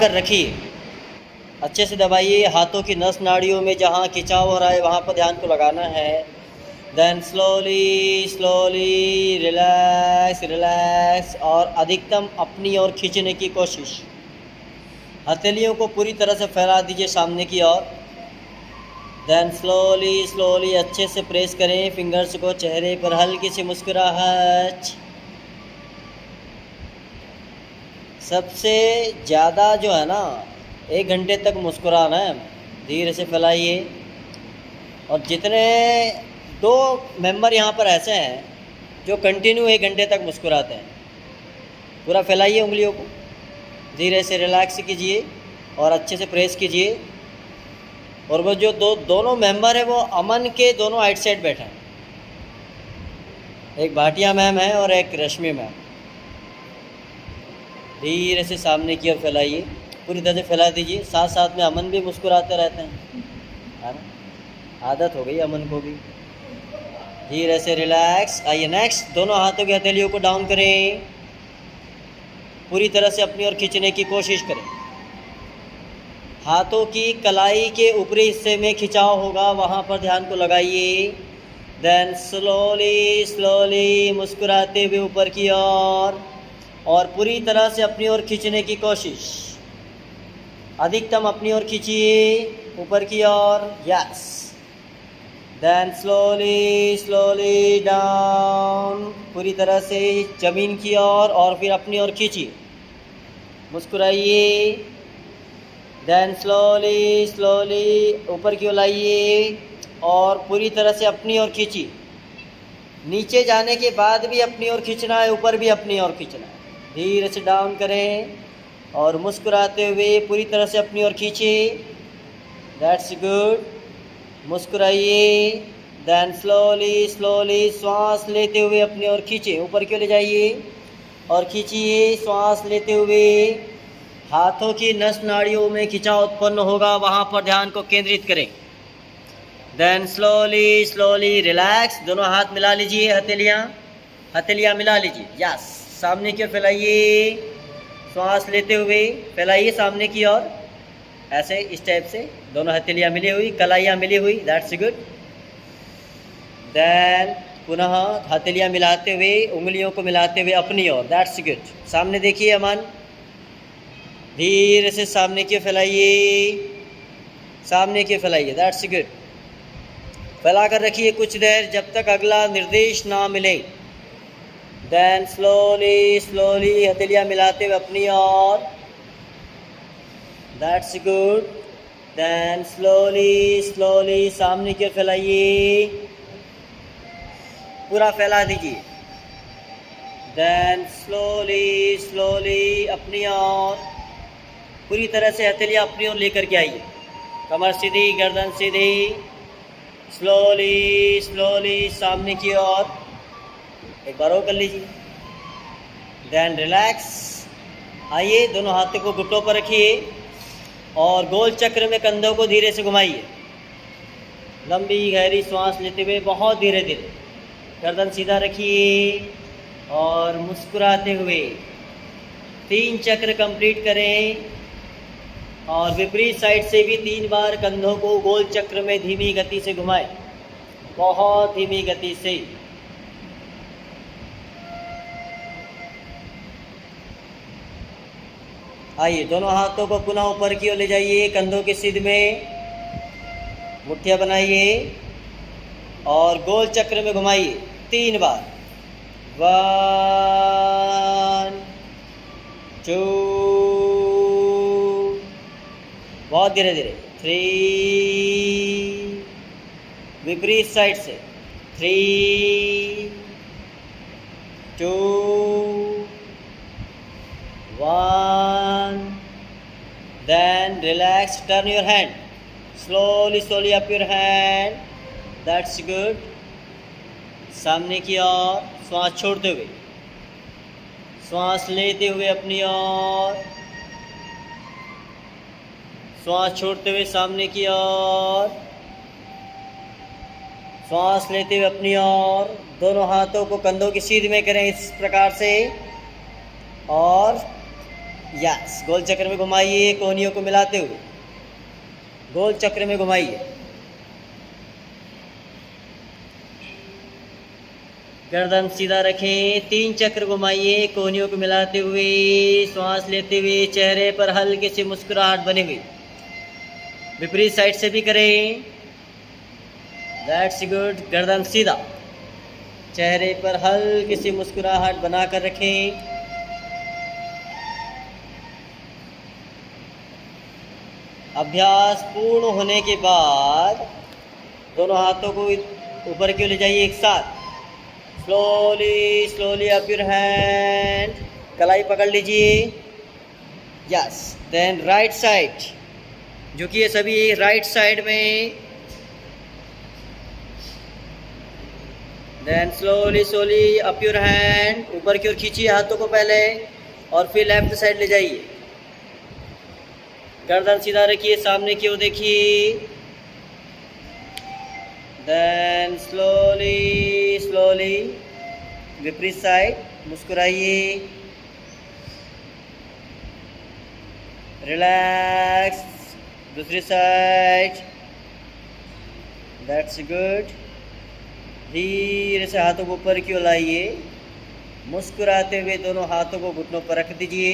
कर रखिए, अच्छे से दबाइए। हाथों की नस नाड़ियों में जहाँ खिंचाव हो रहा है वहाँ पर ध्यान को लगाना है। Then slowly slowly relax relax, और अधिकतम अपनी ओर खींचने की कोशिश। हथेलियों को पूरी तरह से फैला दीजिए सामने की ओर। देन स्लोली स्लोली अच्छे से प्रेस करें फिंगर्स को। चेहरे पर हल्की सी मुस्कुराहट। सबसे ज़्यादा जो है ना 1 घंटे तक मुस्कुराना है। धीरे से फैलाइए। और जितने 2 मेंबर यहाँ पर ऐसे हैं जो कंटिन्यू 1 घंटे तक मुस्कुराते हैं, पूरा फैलाइए उंगलियों को। धीरे से रिलैक्स कीजिए और अच्छे से प्रेस कीजिए। और वो जो दोनों मेंबर है वो अमन के दोनों आइट साइड बैठे हैं। एक भाटिया मैम है और एक रश्मि मैम। धीरे से सामने की ओर फैलाइए, पूरी तरह से फैला दीजिए। साथ साथ में अमन भी मुस्कुराते रहते हैं, है ना, आदत हो गई अमन को भी। धीरे से रिलैक्स। आइए नेक्स्ट, दोनों हाथों की हथेलियों को डाउन करें। पूरी तरह से अपनी ओर खींचने की कोशिश करें। हाथों की कलाई के ऊपरी हिस्से में खिंचाव होगा, वहाँ पर ध्यान को लगाइए। देन स्लोली स्लोली मुस्कुराते हुए ऊपर की ओर, और पूरी तरह से अपनी ओर खींचने की कोशिश। अधिकतम अपनी ओर खींचिए ऊपर की ओर। Yes. Then slowly slowly down, पूरी तरह से जमीन की ओर, और फिर अपनी ओर खींचिए, मुस्कुराइए। देन स्लोली स्लोली ऊपर की ओर लाइए और पूरी तरह से अपनी ओर खींचिए। नीचे जाने के बाद भी अपनी ओर खींचना है, ऊपर भी अपनी ओर खींचना है। धीरे से डाउन करें और मुस्कुराते हुए पूरी तरह से अपनी ओर खींचिए। That's good. मुस्कुराइए। देन स्लोली स्लोली श्वास लेते हुए अपनी ओर खींचिए, ऊपर क्यों ले जाइए और खींचिए श्वास लेते हुए। हाथों की नस नाड़ियों में खिंचाव उत्पन्न होगा, वहाँ पर ध्यान को केंद्रित करें। Then slowly slowly relax. दोनों हाथ मिला लीजिए, हथेलियाँ मिला लीजिए। यस। सामने की ओर फैलाइए, श्वास लेते हुए फैलाइए सामने की ओर, ऐसे इस टाइप से। दोनों हथेलियाँ मिली हुई, कलाइयाँ मिली हुई। That's good. देन पुनः हथेलियाँ मिलाते हुए, उंगलियों को मिलाते हुए अपनी ओर। That's good. सामने देखिए अमन। धीरे से सामने की ओर फैलाइए, सामने की ओर फैलाइए। That's good. फैला कर रखिए कुछ देर, जब तक अगला निर्देश ना मिले। देन स्लोली स्लोली हथेलियाँ मिलाते हुए अपनी ओर। That's good. Then slowly slowly सामने की ओर फैलाइए, पूरा फैला दीजिए। देन स्लोली स्लोली अपनी ओर, पूरी तरह से हथेलियाँ अपनी ओर लेकर के आइए। कमर सीधी, गर्दन सीधी। स्लोली स्लोली सामने की ओर, एक बार और कर लीजिए। Then relax. आइए दोनों हाथों को घुटनों पर रखिए और गोल चक्र में कंधों को धीरे से घुमाइए। लंबी गहरी श्वास लेते हुए बहुत धीरे धीरे। गर्दन सीधा रखिए और मुस्कुराते हुए 3 चक्र कंप्लीट करें। और विपरीत साइड से भी 3 बार कंधों को गोल चक्र में धीमी गति से घुमाएं, बहुत धीमी गति से। आइए दोनों हाथों को पुनः ऊपर की ओर ले जाइए, कंधों के सीध में मुट्ठियाँ बनाइए और गोल चक्र में घुमाइए 3 बार। 1 2, बहुत धीरे धीरे। 3, विपरीत साइड से। 3 2 1। Then relax, turn your hand. Slowly slowly up your hand. That's good. सामने की ओर श्वास छोड़ते हुए, श्वास लेते हुए अपनी ओर, श्वास छोड़ते हुए सामने की ओर, श्वास लेते हुए अपनी ओर। दोनों हाथों को कंधों की सीध में करें इस प्रकार से और यस, गोल चक्र में घुमाइए कोहनियों को मिलाते हुए, गोल चक्र में घुमाइए। गर्दन सीधा रखें, 3 चक्र घुमाइए कोहनियों को मिलाते हुए, श्वास लेते हुए, चेहरे पर हल्के से मुस्कुराहट बनी हुई। विपरीत साइड से भी करें। That's good. गर्दन सीधा, चेहरे पर हल्की सी मुस्कुराहट बनाकर रखें। अभ्यास पूर्ण होने के बाद दोनों हाथों को ऊपर क्यों ले जाइए एक साथ। Slowly slowly up your hand, कलाई पकड़ लीजिए। यस, देन राइट साइड, जो कि ये सभी राइट साइड में। Then slowly slowly up your hand, ऊपर की ओर खींचिए हाथों को पहले और फिर लेफ्ट साइड ले जाइए। गर्दन सीधा रखिए, सामने की ओर देखिए। देन स्लोली स्लोली विपरीत साइड, मुस्कुराइए। रिलैक्स, दूसरी साइड। That's good. धीरे से हाथों को ऊपर की ओर लाइए, मुस्कुराते हुए दोनों हाथों को घुटनों पर रख दीजिए।